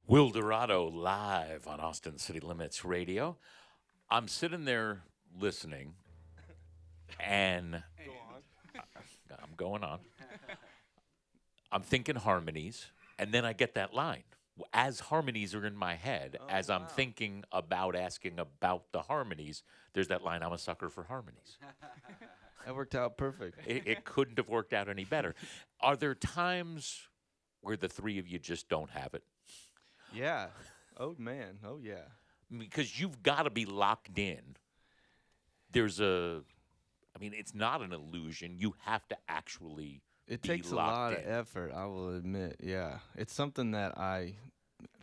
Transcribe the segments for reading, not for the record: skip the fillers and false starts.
Wilderado live on Austin City Limits Radio. I'm sitting there listening, and I'm going on. I'm thinking harmonies, and then I get that line. As harmonies are in my head, as I'm thinking about asking about the harmonies, there's that line, I'm a sucker for harmonies. That worked out perfect. It couldn't have worked out any better. Are there times where the three of you just don't have it? Yeah. Oh man. Oh yeah. Because you've got to be locked in. It's not an illusion. You have to actually It be takes a locked lot in. of effort, I will admit. Yeah. It's something that I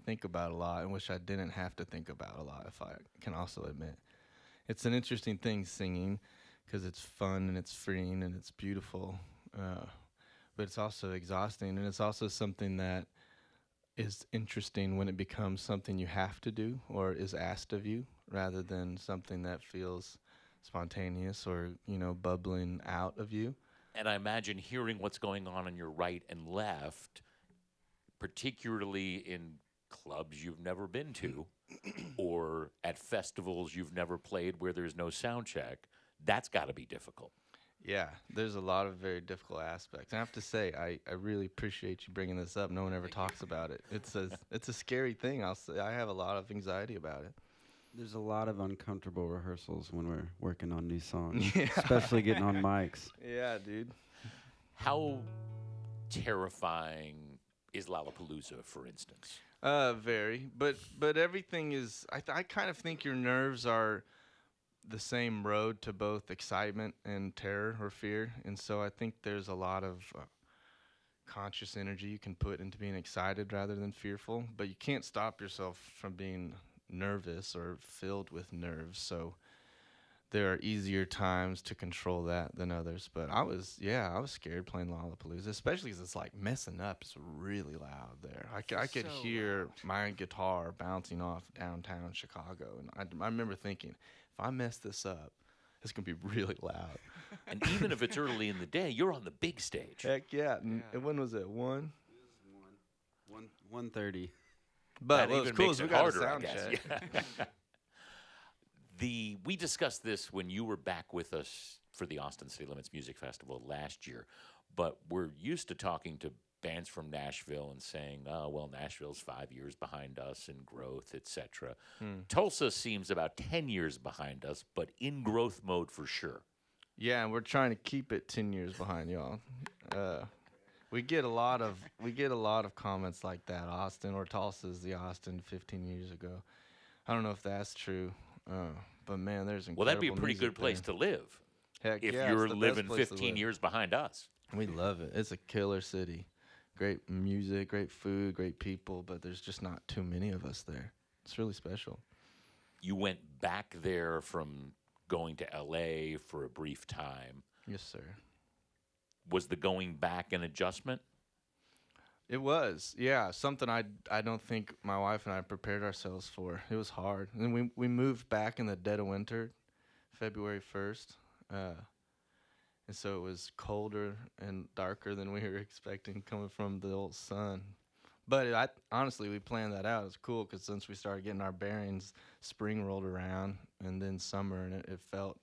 think about a lot and wish I didn't have to think about a lot, if I can also admit. It's an interesting thing, singing, because it's fun and it's freeing and it's beautiful. But it's also exhausting, and it's also something that is interesting when it becomes something you have to do or is asked of you rather than something that feels spontaneous or, bubbling out of you. And I imagine hearing what's going on your right and left, particularly in clubs you've never been to or at festivals you've never played where there's no sound check, that's got to be difficult. Yeah, there's a lot of very difficult aspects. I have to say, I really appreciate you bringing this up. No one ever talks about it. It's a scary thing. I'll say I have a lot of anxiety about it. There's a lot of uncomfortable rehearsals when we're working on these songs, Yeah. especially getting on mics. Yeah, dude. How terrifying is Lollapalooza, for instance? Very. But everything is. I kind of think your nerves are the same road to both excitement and terror or fear, and so I think there's a lot of conscious energy you can put into being excited rather than fearful. But you can't stop yourself from being nervous or filled with nerves. So there are easier times to control that than others. But I was scared playing Lollapalooza, especially because it's like messing up. It's really loud there. I could hear my guitar bouncing off downtown Chicago. And I remember thinking, if I mess this up, it's going to be really loud. And even if it's early in the day, you're on the big stage. Heck yeah. And when was it? 1? 1:30. But That what was even cool makes is we it got a harder, I sound guess. check. Yeah. We discussed this when you were back with us for the Austin City Limits Music Festival last year, but we're used to talking to bands from Nashville and saying, oh, well, Nashville's 5 years behind us in growth, etc. Tulsa seems about 10 years behind us, but in growth mode for sure. Yeah, and we're trying to keep it 10 years behind y'all. We get a lot of comments like that. Austin or Tulsa is the Austin 15 years ago. I don't know if that's true, but man, there's incredible. Well, that'd be a pretty music good place there. to live Heck if yeah, you're it's the best living place to 15 live. years behind us. We love it. It's a killer city. Great music, great food, great people, but there's just not too many of us there. It's really special. You went back there from going to L.A. for a brief time. Yes, sir. Was the going back an adjustment? It was, yeah, something I don't think my wife and I prepared ourselves for. It was hard. And we moved back in the dead of winter, February 1st. And so it was colder and darker than we were expecting coming from the old sun. But honestly, we planned that out. It was cool because since we started getting our bearings, spring rolled around and then summer, and it felt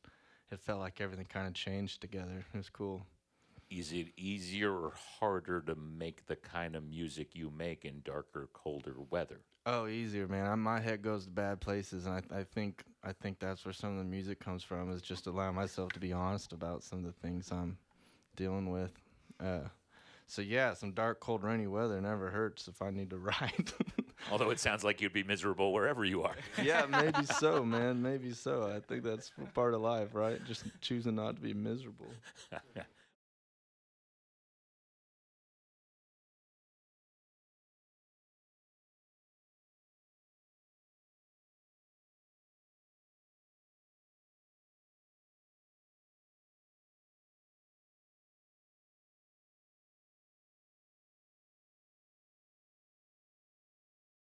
like everything kind of changed together. It was cool. Is it easier or harder to make the kind of music you make in darker, colder weather? Oh, easier, man. My head goes to bad places, and I think that's where some of the music comes from. Is just allowing myself to be honest about some of the things I'm dealing with. So yeah, some dark, cold, rainy weather never hurts if I need to write. Although it sounds like you'd be miserable wherever you are. Yeah, maybe so, man. Maybe so. I think that's part of life, right? Just choosing not to be miserable.